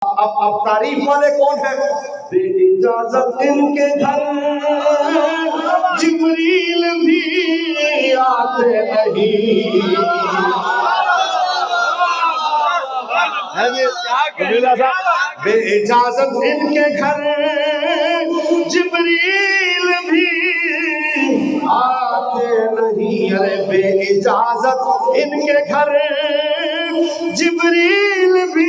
अब तारीफ वाले कौन है? बेइजाजत इनके घर जिब्रील भी आते नहीं। बेइजाजत इनके घर जिब्रील भी आते नहीं। अरे बेइजाजत इनके घर जिब्रील भी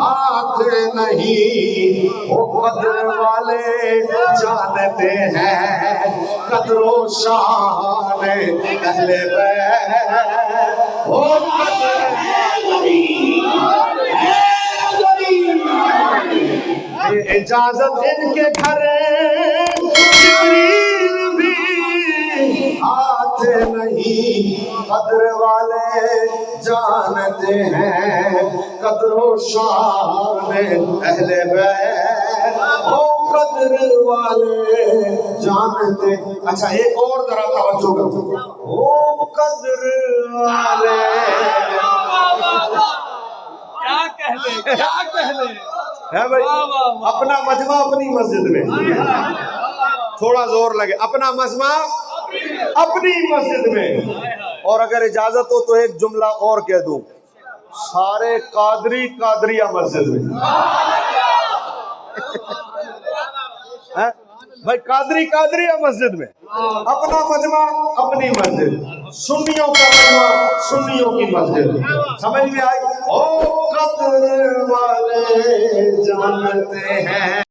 आते नहीं। वो कदर वाले जानते हैं कदरो शान अहले बैत। वो इजाजत इनके घर जिब्रील भी आते नहीं। कदर वाले जानते हैं कदरो शान अहले बैत। ओ कदर वाले जानते। अच्छा एक और जरा तवज्जो करो। ओ कदर वाले क्या कह ले है भाई। अपना मजमा अपनी मस्जिद में, थोड़ा जोर लगे, अपना मजमा अपनी मस्जिद में। और अगर इजाजत हो तो एक जुमला और कह दूं, सारे कादरी कादरिया मस्जिद में। है भाई, कादरी कादरिया मस्जिद में, अपना मजमा अपनी मस्जिद, सुन्नियों का मजमा सुन्नियों की मस्जिद। समझ में आई? ओ कदर वाले जानते हैं